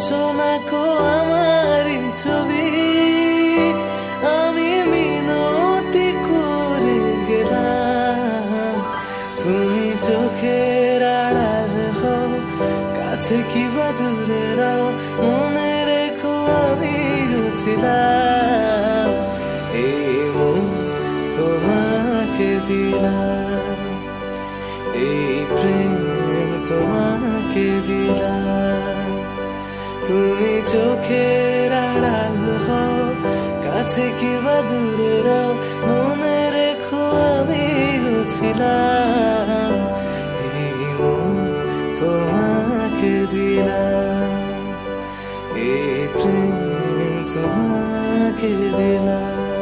আছো না কো আমারই ছবি, আমি মিনতি করে গেলাম। তুমি চোখের আড়াল হও, কাছে কি বা দূরে রাও, মনে রেখো আমি ছিলাম। এই মন তোমাকে দিলাম, এই প্রেম তোমাকে দিলাম। তুমি চোখের আড়াল হও, কাছে কি বা দূরে রাও, মনে রেখো আমি ছিলাম। এই মন তোমাকে দিলাম, এই প্রেম তোমাকে দিলাম।